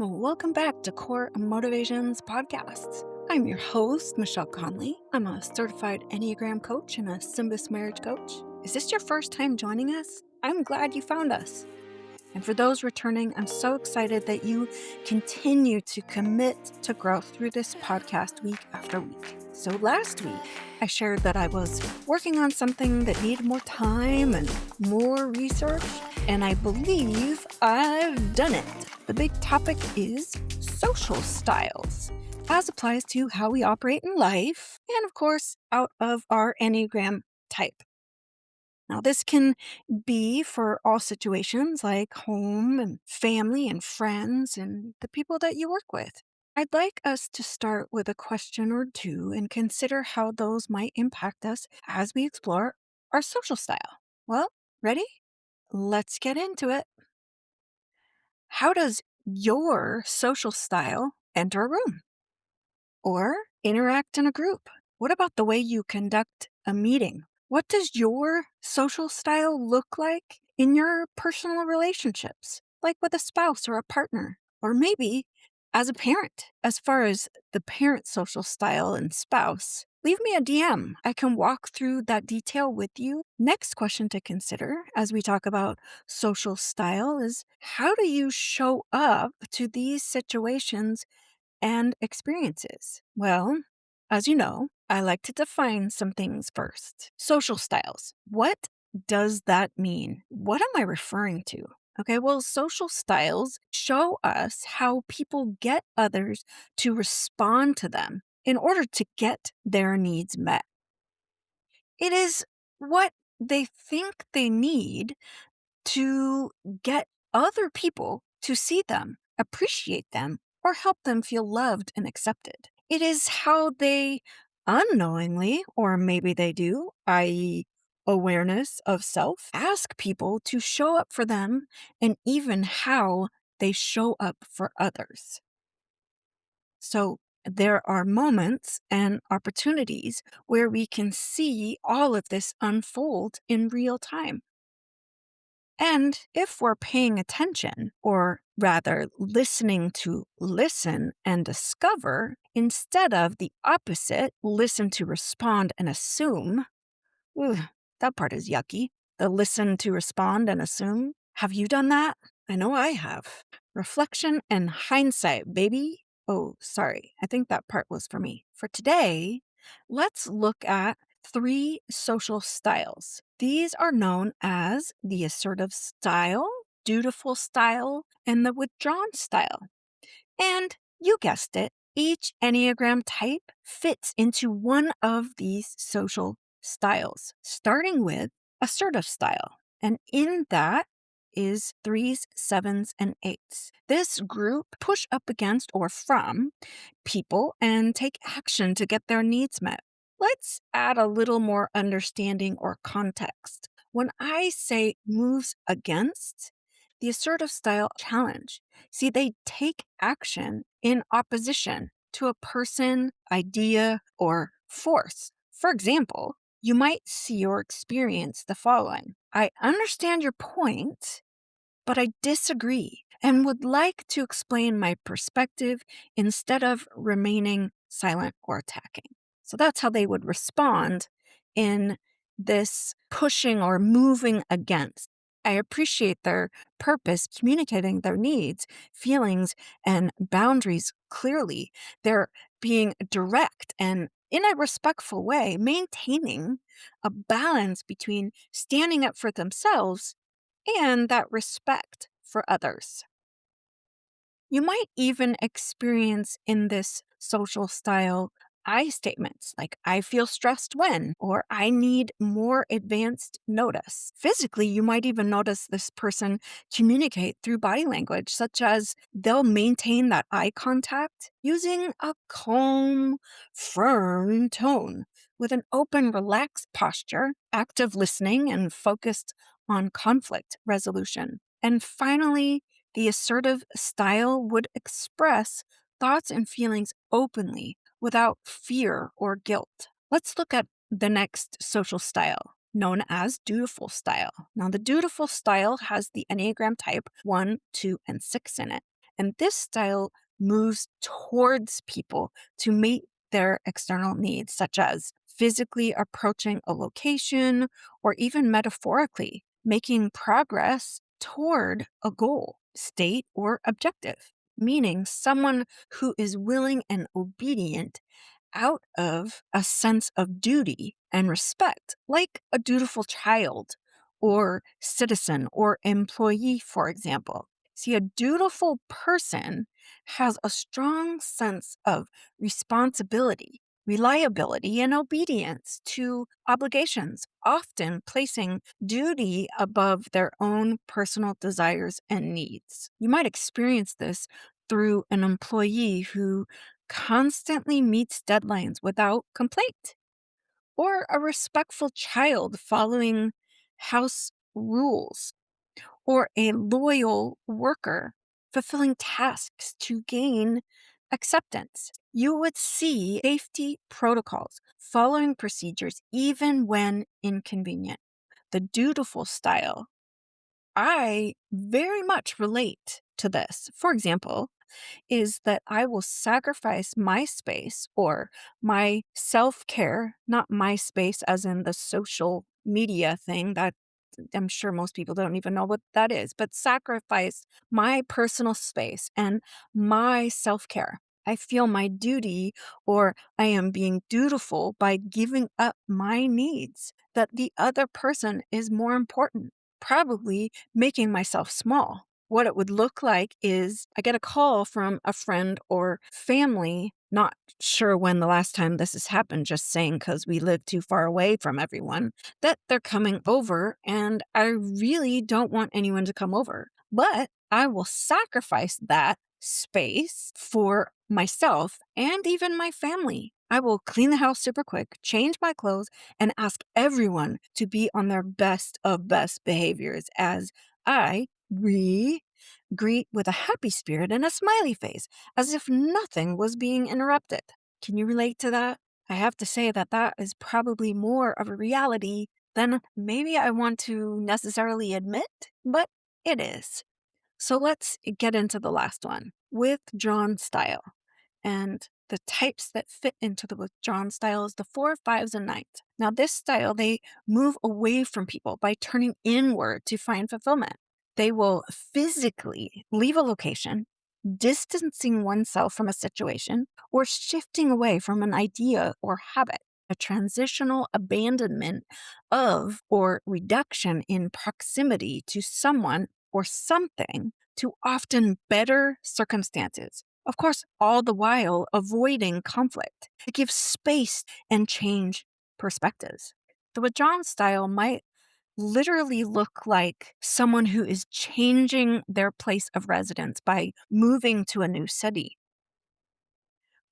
Well, welcome back to Core Motivations Podcasts. I'm your host, Michelle Connolly. I'm a certified Enneagram coach and a Symbis marriage coach. Is this your first time joining us? I'm glad you found us. And for those returning, I'm so excited that you continue to commit to growth through this podcast week after week. So last week, I shared that I was working on something that needed more time and more research, and I believe I've done it. The big topic is social styles, as applies to how we operate in life, and of course, out of our Enneagram type. Now, this can be for all situations like home and family and friends and the people that you work with. I'd like us to start with a question or two and consider how those might impact us as we explore our social style. Well, ready? Let's get into it. How does your social style enter a room or interact in a group? What about the way you conduct a meeting? What does your social style look like in your personal relationships, like with a spouse or a partner, or maybe as a parent? As far as the parent social style and spouse, leave me a DM. I can walk through that detail with you. Next question to consider as we talk about social style is, how do you show up to these situations and experiences? Well, as you know, I like to define some things first. Social styles. What does that mean? What am I referring to? Okay, well, social styles show us how people get others to respond to them in order to get their needs met. It is what they think they need to get other people to see them, appreciate them, or help them feel loved and accepted. It is how they unknowingly, or maybe they do, i.e., awareness of self, ask people to show up for them, and even how they show up for others. So, there are moments and opportunities where we can see all of this unfold in real time. And if we're paying attention, or rather listening to listen and discover, instead of the opposite, listen to respond and assume, ooh, that part is yucky. The listen to respond and assume. Have you done that? I know I have. Reflection and hindsight, baby. Oh, sorry. I think that part was for me. For today, let's look at 3 social styles. These are known as the assertive style, dutiful style, and the withdrawn style. And you guessed it, each Enneagram type fits into one of these social styles, starting with assertive style. And in that is 3s, 7s, and 8s. This group push up against or from people and take action to get their needs met. Let's add a little more understanding or context. When I say moves against, the assertive style challenge. See, they take action in opposition to a person, idea, or force. For example, you might see or experience the following: I understand your point, but I disagree and would like to explain my perspective instead of remaining silent or attacking. So that's how they would respond in this pushing or moving against. I appreciate their purpose, communicating their needs, feelings, and boundaries clearly. They're being direct and in a respectful way, maintaining a balance between standing up for themselves and that respect for others. You might even experience in this social style I statements like, I feel stressed when, or I need more advanced notice. Physically, you might even notice this person communicate through body language, such as they'll maintain that eye contact using a calm, firm tone with an open, relaxed posture, active listening, and focused on conflict resolution. And finally, the assertive style would express thoughts and feelings openly without fear or guilt. Let's look at the next social style, known as dutiful style. Now, the dutiful style has the Enneagram type 1, 2, and 6 in it. And this style moves towards people to meet their external needs, such as physically approaching a location or even metaphorically making progress toward a goal, state, or objective, meaning someone who is willing and obedient out of a sense of duty and respect, like a dutiful child or citizen or employee, for example. See, a dutiful person has a strong sense of responsibility, reliability, and obedience to obligations, often placing duty above their own personal desires and needs. You might experience this through an employee who constantly meets deadlines without complaint, or a respectful child following house rules, or a loyal worker fulfilling tasks to gain acceptance. You would see safety protocols, following procedures even when inconvenient. The dutiful style. I very much relate to this. For example, is that I will sacrifice my space or my self care, not my space as in the social media thing that I'm sure most people don't even know what that is, but sacrifice my personal space and my self care. I feel my duty or I am being dutiful by giving up my needs, that the other person is more important, probably making myself small. What it would look like is I get a call from a friend or family, not sure when the last time this has happened, just saying because we live too far away from everyone, that they're coming over and I really don't want anyone to come over. But I will sacrifice that space for myself and even my family. I will clean the house super quick, change my clothes, and ask everyone to be on their best of best behaviors as I greet with a happy spirit and a smiley face, as if nothing was being interrupted. Can you relate to that? I have to say that that is probably more of a reality than maybe I want to necessarily admit, but it is. So let's get into the last one, withdrawn style. And the types that fit into the withdrawn style is the 4, 5s, and 9s. Now, this style, they move away from people by turning inward to find fulfillment. They will physically leave a location, distancing oneself from a situation, or shifting away from an idea or habit. A transitional abandonment of or reduction in proximity to someone or something to often better circumstances. Of course, all the while avoiding conflict. It gives space and change perspectives. The withdrawn style might literally look like someone who is changing their place of residence by moving to a new city,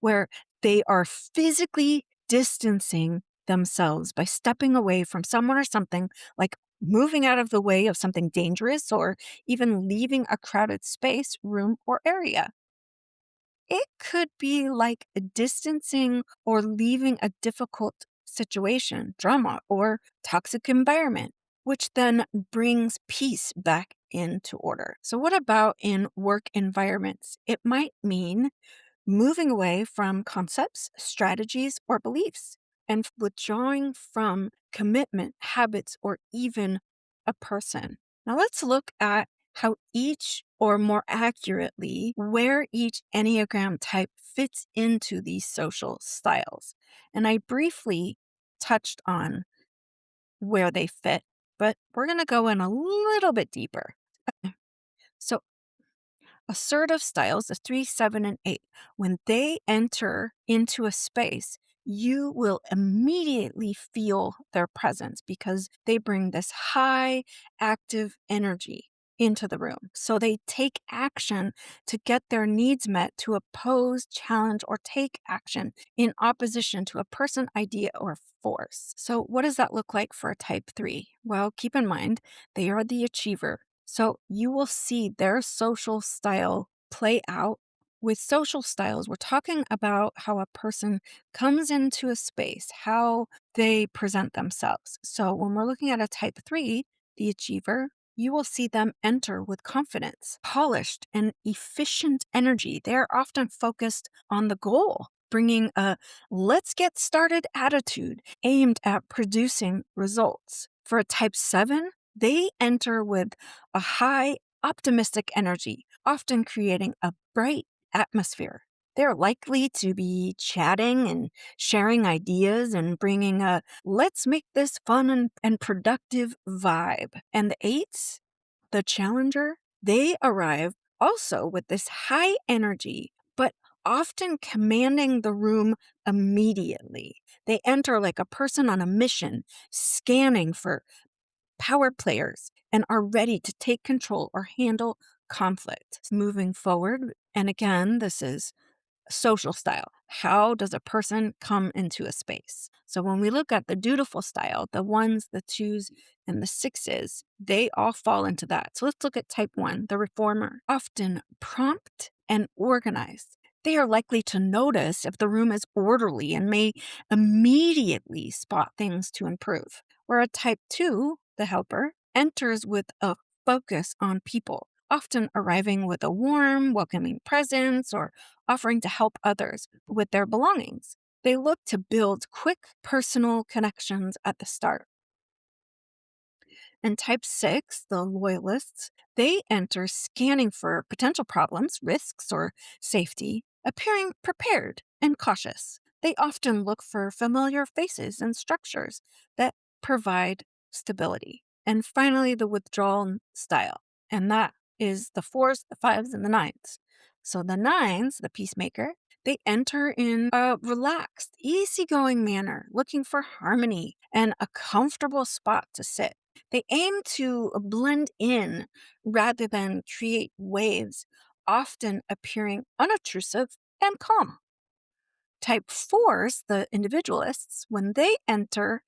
where they are physically distancing themselves by stepping away from someone or something, like moving out of the way of something dangerous or even leaving a crowded space, room, or area. It could be like distancing or leaving a difficult situation, drama, or toxic environment, which then brings peace back into order. So, what about in work environments? It might mean moving away from concepts, strategies, or beliefs, and withdrawing from commitment, habits, or even a person. Now, let's look at how each, or more accurately, where each Enneagram type fits into these social styles. And I briefly touched on where they fit, but we're going to go in a little bit deeper. So, assertive styles, the 3, 7, and 8, when they enter into a space, you will immediately feel their presence because they bring this high active energy into the room. So they take action to get their needs met, to oppose, challenge, or take action in opposition to a person, idea, or force. So, what does that look like for a type 3? Well, keep in mind, they are the achiever. So you will see their social style play out. With social styles, we're talking about how a person comes into a space, how they present themselves. So when we're looking at a type 3, the achiever, you will see them enter with confidence, polished, and efficient energy. They are often focused on the goal, bringing a let's get started attitude aimed at producing results. For a type 7, they enter with a high optimistic energy, often creating a bright atmosphere. They're likely to be chatting and sharing ideas and bringing a let's make this fun and productive vibe. And the 8s, the challenger, they arrive also with this high energy, but often commanding the room immediately. They enter like a person on a mission, scanning for power players, and are ready to take control or handle conflict. Moving forward, and again, this is social style. How does a person come into a space? So when we look at the dutiful style, the 1s, the 2s, and the 6s, they all fall into that. So let's look at type 1, the reformer. Often prompt and organized. They are likely to notice if the room is orderly and may immediately spot things to improve. Where a type 2, the helper, enters with a focus on people, often arriving with a warm, welcoming presence or offering to help others with their belongings. They look to build quick personal connections at the start. And type 6, the loyalists, they enter scanning for potential problems, risks, or safety, appearing prepared and cautious. They often look for familiar faces and structures that provide stability. And finally, the withdrawal style, and that is the 4s, the 5s, and the 9s. So the 9s, the peacemaker, they enter in a relaxed, easygoing manner, looking for harmony and a comfortable spot to sit. They aim to blend in rather than create waves, often appearing unobtrusive and calm. Type 4s, the individualists, when they enter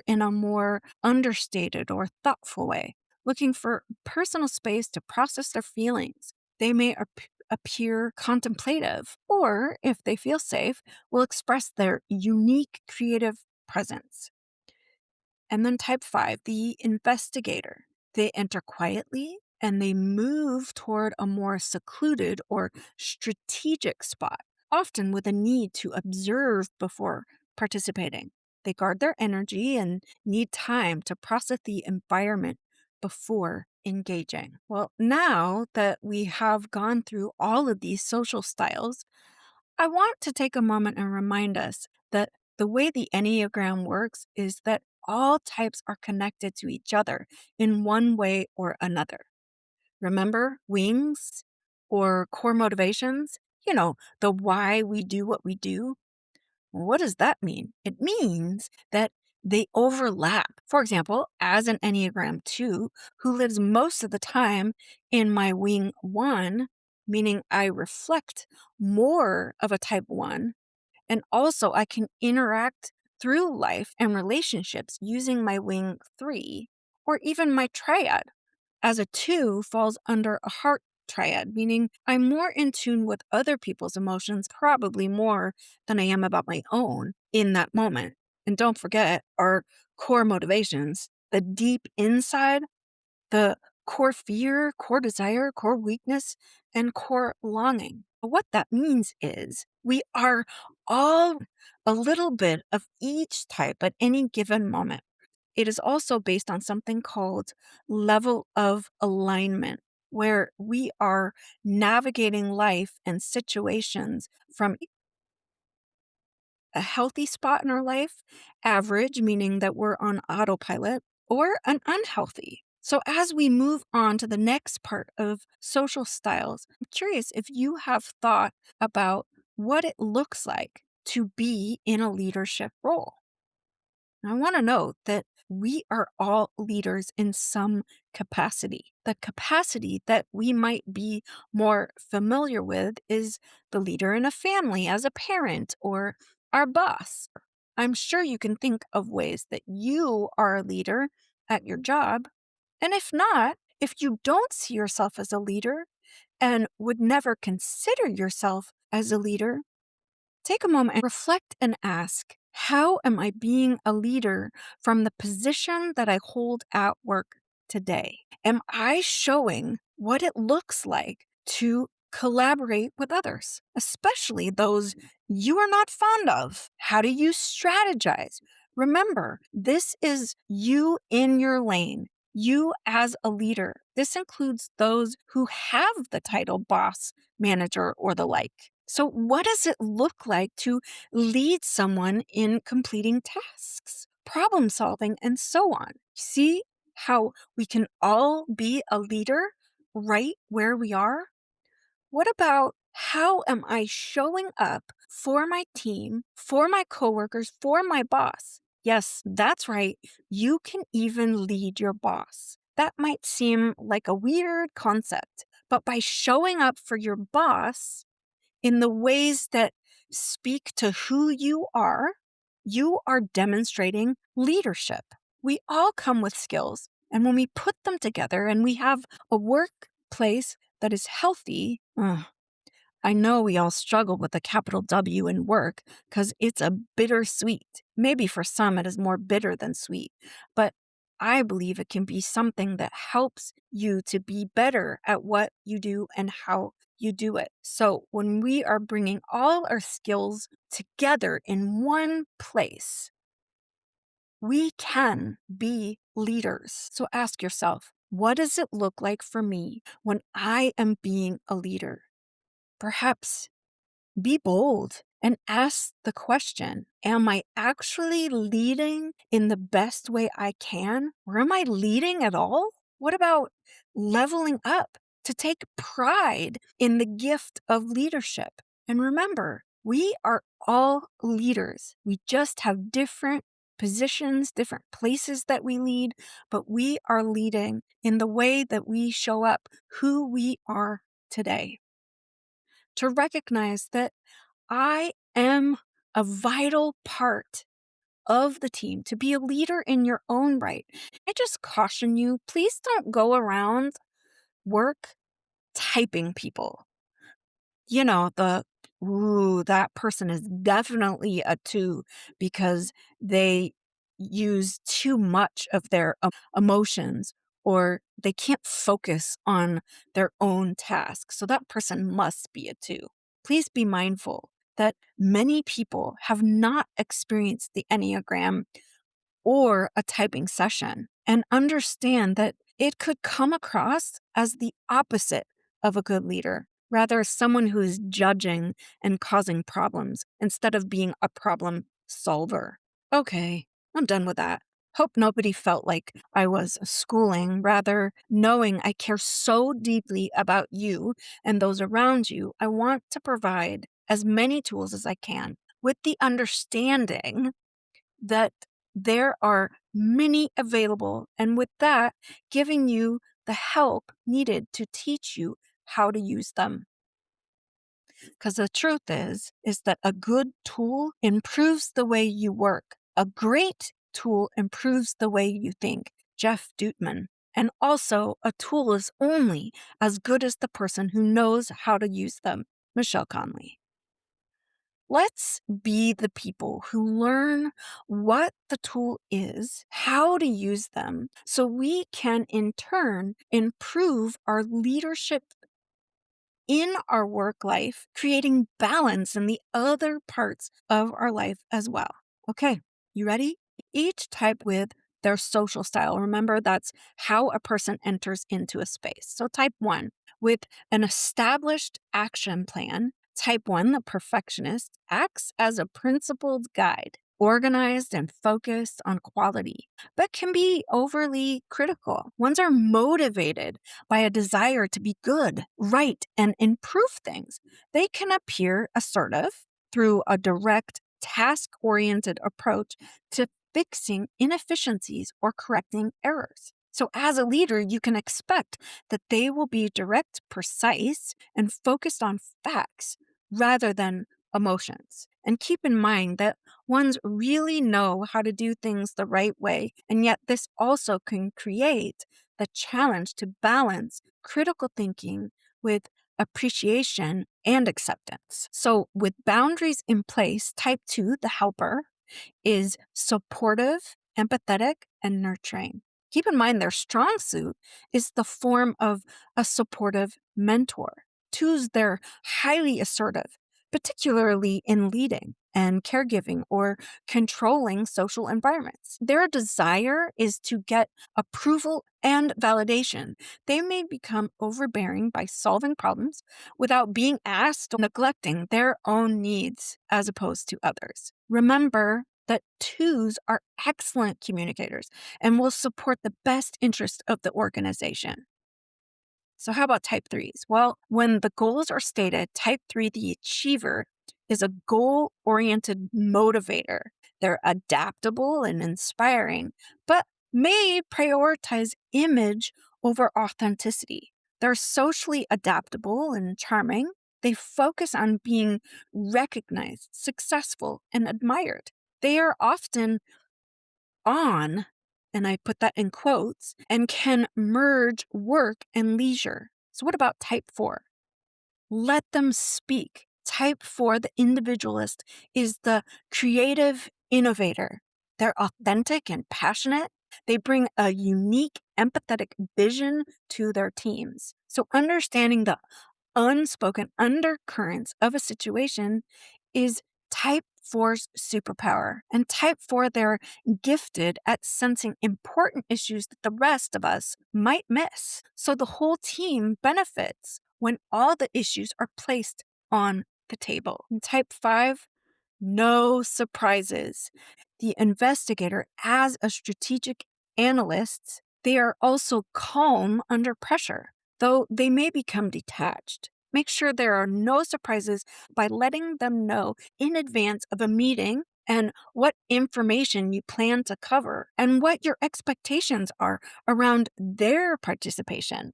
in a more understated or thoughtful way, looking for personal space to process their feelings. They may appear contemplative, or if they feel safe, will express their unique creative presence. And then type 5, the investigator. They enter quietly and they move toward a more secluded or strategic spot, often with a need to observe before participating. They guard their energy and need time to process the environment before engaging. Well, now that we have gone through all of these social styles, I want to take a moment and remind us that the way the Enneagram works is that all types are connected to each other in one way or another. Remember wings or core motivations? The why we do what we do. What does that mean? It means that they overlap. For example, as an Enneagram 2 who lives most of the time in my wing 1, meaning I reflect more of a type 1, and also I can interact through life and relationships using my wing 3 or even my triad. As a 2 falls under a heart triad, meaning I'm more in tune with other people's emotions, probably more than I am about my own in that moment. And don't forget our core motivations, the deep inside, the core fear, core desire, core weakness, and core longing. What that means is we are all a little bit of each type at any given moment. It is also based on something called level of alignment, where we are navigating life and situations from a healthy spot in our life, average, meaning that we're on autopilot, or an unhealthy. So, as we move on to the next part of social styles, I'm curious if you have thought about what it looks like to be in a leadership role. I want to note that we are all leaders in some capacity. The capacity that we might be more familiar with is the leader in a family as a parent or our boss. I'm sure you can think of ways that you are a leader at your job. And if not, if you don't see yourself as a leader and would never consider yourself as a leader, take a moment and reflect and ask, how am I being a leader from the position that I hold at work today? Am I showing what it looks like to collaborate with others, especially those you are not fond of? How do you strategize? Remember, this is you in your lane, you as a leader. This includes those who have the title boss, manager, or the like. So, what does it look like to lead someone in completing tasks, problem solving, and so on? See how we can all be a leader right where we are? What about how am I showing up for my team, for my coworkers, for my boss? Yes, that's right. You can even lead your boss. That might seem like a weird concept, but by showing up for your boss in the ways that speak to who you are demonstrating leadership. We all come with skills, and when we put them together and we have a workplace that is healthy, I know we all struggle with a capital W in work because it's a bittersweet. Maybe for some it is more bitter than sweet, but I believe it can be something that helps you to be better at what you do and how you do it. So when we are bringing all our skills together in one place, we can be leaders. So ask yourself, what does it look like for me when I am being a leader? Perhaps be bold and ask the question, am I actually leading in the best way I can? Or am I leading at all? What about leveling up to take pride in the gift of leadership? And remember, we are all leaders. We just have different positions, different places that we lead, but we are leading in the way that we show up, who we are today. To recognize that I am a vital part of the team, to be a leader in your own right. I just caution you, please don't go around work typing people. You know, that person is definitely a two because they use too much of their emotions or they can't focus on their own task. So that person must be a two. Please be mindful that many people have not experienced the Enneagram or a typing session and understand that it could come across as the opposite of a good leader, rather, someone who is judging and causing problems instead of being a problem solver. Okay, I'm done with that. Hope nobody felt like I was schooling, rather, knowing I care so deeply about you and those around you. I want to provide as many tools as I can with the understanding that there are many available, and with that, giving you the help needed to teach you how to use them. Because the truth is that a good tool improves the way you work. A great tool improves the way you think. Jeff Dutman. And also, a tool is only as good as the person who knows how to use them. Michelle Connolly. Let's be the people who learn what the tool is, how to use them, so we can in turn improve our leadership in our work life, creating balance in the other parts of our life as well. Okay, you ready? Each type with their social style. Remember, that's how a person enters into a space. So, type 1, with an established action plan. Type 1, the perfectionist, acts as a principled guide, organized and focused on quality, but can be overly critical. Ones are motivated by a desire to be good, right, and improve things. They can appear assertive through a direct, task oriented approach to fixing inefficiencies or correcting errors. So, as a leader, you can expect that they will be direct, precise, and focused on facts rather than emotions. And keep in mind that ones really know how to do things the right way, and yet this also can create the challenge to balance critical thinking with appreciation and acceptance. So, with boundaries in place, type 2, the helper, is supportive, empathetic, and nurturing. Keep in mind their strong suit is the form of a supportive mentor. Twos, they're highly assertive, particularly in leading and caregiving or controlling social environments. Their desire is to get approval and validation. They may become overbearing by solving problems without being asked or neglecting their own needs as opposed to others. Remember that twos are excellent communicators and will support the best interest of the organization. So, how about type threes? Well, when the goals are stated, type three, the achiever, is a goal oriented motivator. They're adaptable and inspiring, but may prioritize image over authenticity. They're socially adaptable and charming. They focus on being recognized, successful, and admired. They are often on, and I put that in quotes, and can merge work and leisure. So, what about type four? Let them speak. Type four, the individualist, is the creative innovator. They're authentic and passionate. They bring a unique, empathetic vision to their teams. So, understanding the unspoken undercurrents of a situation is type four's superpower. And type four, they're gifted at sensing important issues that the rest of us might miss. So the whole team benefits when all the issues are placed on the table. And type five, no surprises. The investigator, as a strategic analyst, they are also calm under pressure, though they may become detached. Make sure there are no surprises by letting them know in advance of a meeting and what information you plan to cover and what your expectations are around their participation.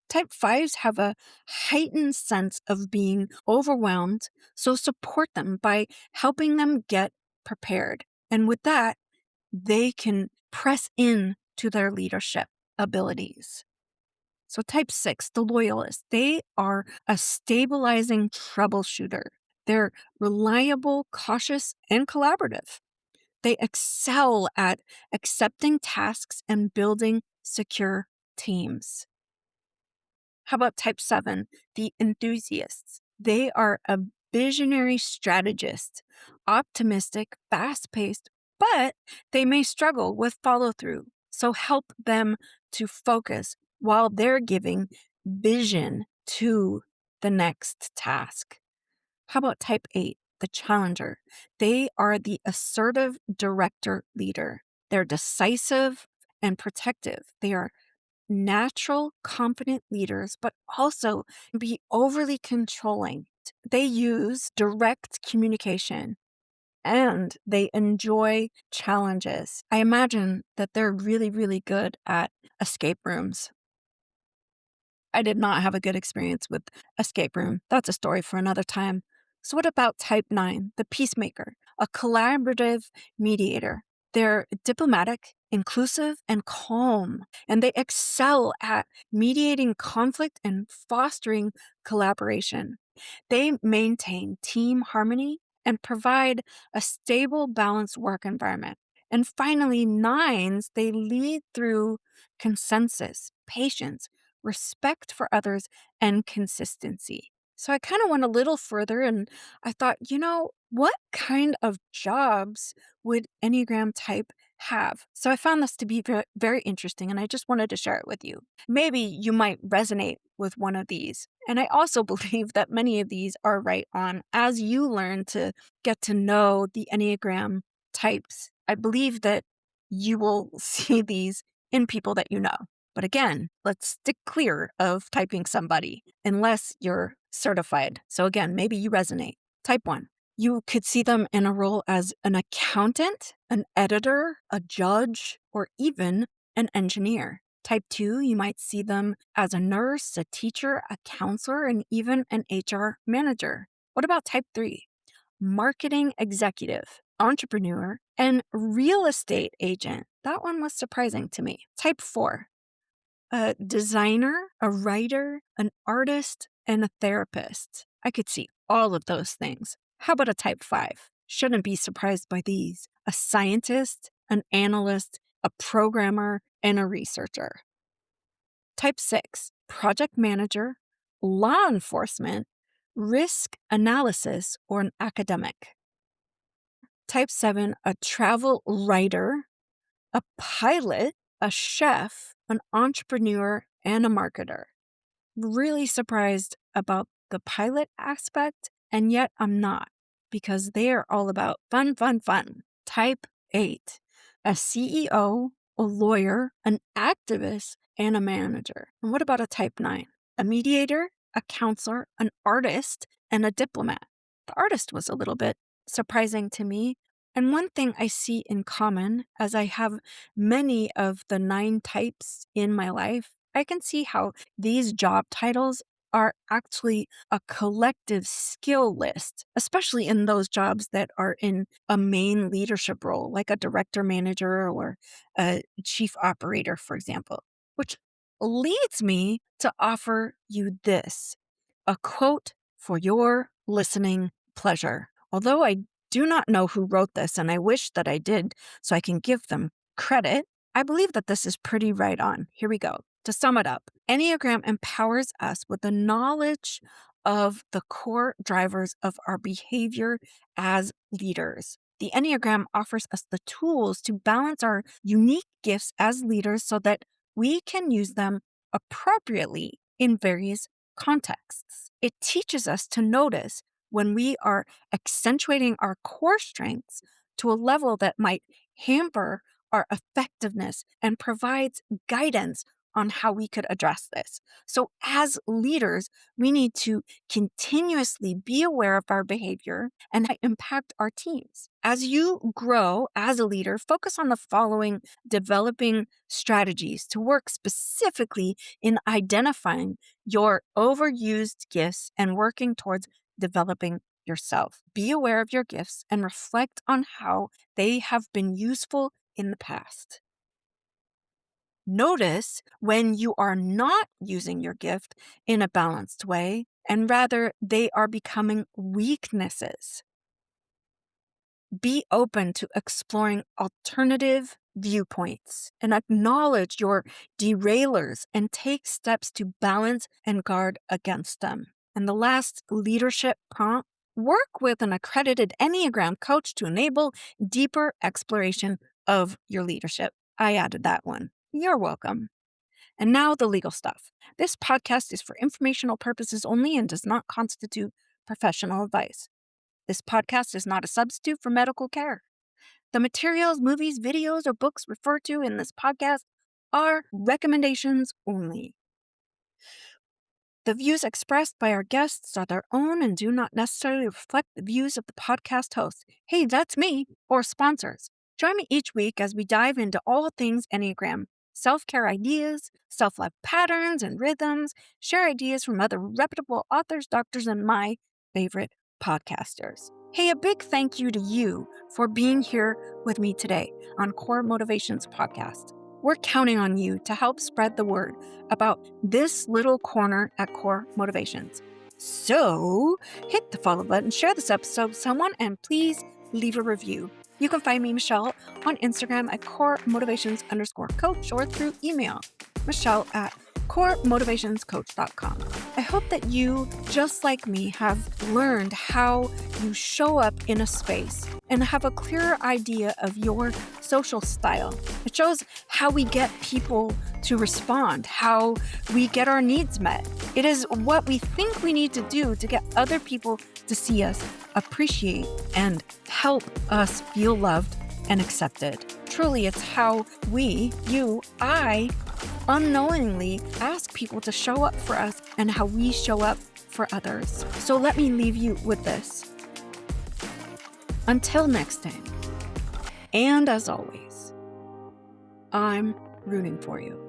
Type fives have a heightened sense of being overwhelmed, so support them by helping them get prepared. And with that, they can press in to their leadership abilities. So, type six, the loyalist, they are a stabilizing troubleshooter. They're reliable, cautious, and collaborative. They excel at accepting tasks and building secure teams. How about type seven, the enthusiasts? They are a visionary strategist, optimistic, fast paced, but they may struggle with follow through. So help them to focus while they're giving vision to the next task. How about type eight, the challenger? They are the assertive director leader. They're decisive and protective. They are natural, confident leaders, but also be overly controlling. They use direct communication and they enjoy challenges. I imagine that they're really, really good at escape rooms. I did not have a good experience with escape room. That's a story for another time. So, what about type nine, the peacemaker, a collaborative mediator? They're diplomatic, inclusive, and calm, and they excel at mediating conflict and fostering collaboration. They maintain team harmony and provide a stable, balanced work environment. And finally, nines, they lead through consensus, patience, respect for others, and consistency. So I kind of went a little further and I thought, what kind of jobs would Enneagram type have? So I found this to be very, very interesting and I just wanted to share it with you. Maybe you might resonate with one of these. And I also believe that many of these are right on as you learn to get to know the Enneagram types. I believe that you will see these in people that you know. But again, let's stick clear of typing somebody unless you're certified. So again, maybe you resonate. Type one. You could see them in a role as an accountant, an editor, a judge, or even an engineer. Type two, you might see them as a nurse, a teacher, a counselor, and even an HR manager. What about type three? Marketing executive, entrepreneur, and real estate agent. That one was surprising to me. Type four, a designer, a writer, an artist, and a therapist. I could see all of those things. How about a type five? Shouldn't be surprised by these. A scientist, an analyst, a programmer, and a researcher. Type 6, project manager, law enforcement, risk analysis, or an academic. Type 7, a travel writer, a pilot, a chef, an entrepreneur, and a marketer. Really surprised about the pilot aspect, and yet I'm not, because they are all about fun, fun, fun. Type 8, a CEO, a lawyer, an activist, and a manager. And what about a type 9? A mediator, a counselor, an artist, and a diplomat. The artist was a little bit surprising to me. And one thing I see in common, as I have many of the 9 types in my life, I can see how these job titles are actually a collective skill list, especially in those jobs that are in a main leadership role, like a director manager or a chief operator, for example, which leads me to offer you this, a quote for your listening pleasure. Although I do not know who wrote this, and I wish that I did so I can give them credit, I believe that this is pretty right on. Here we go. To sum it up, Enneagram empowers us with the knowledge of the core drivers of our behavior as leaders. The Enneagram offers us the tools to balance our unique gifts as leaders so that we can use them appropriately in various contexts. It teaches us to notice when we are accentuating our core strengths to a level that might hamper our effectiveness and provides guidance on how we could address this. So as leaders, we need to continuously be aware of our behavior and impact our teams. As you grow as a leader, focus on the following developing strategies to work specifically in identifying your overused gifts and working towards developing yourself. Be aware of your gifts and reflect on how they have been useful in the past. Notice when you are not using your gift in a balanced way, and rather they are becoming weaknesses. Be open to exploring alternative viewpoints and acknowledge your derailers and take steps to balance and guard against them. And the last leadership prompt, work with an accredited Enneagram coach to enable deeper exploration of your leadership. I added that one. You're welcome. And now the legal stuff. This podcast is for informational purposes only and does not constitute professional advice. This podcast is not a substitute for medical care. The materials, movies, videos, or books referred to in this podcast are recommendations only. The views expressed by our guests are their own and do not necessarily reflect the views of the podcast host. Hey, that's me, or sponsors. Join me each week as we dive into all things Enneagram, self-care ideas, self-love patterns and rhythms, share ideas from other reputable authors, doctors, and my favorite podcasters. Hey, a big thank you to you for being here with me today on Core Motivations Podcast. We're counting on you to help spread the word about this little corner at Core Motivations. So hit the follow button, share this episode with someone, and please leave a review. You can find me, Michelle, on Instagram at coremotivations_coach or through email, michelle@coremotivationscoach.com. I hope that you, just like me, have learned how you show up in a space and have a clearer idea of your social style. It shows how we get people to respond, how we get our needs met. It is what we think we need to do to get other people to see us, appreciate, and help us feel loved and accepted. Truly, it's how we, you, I, unknowingly ask people to show up for us and how we show up for others. So let me leave you with this. Until next time, and as always, I'm rooting for you.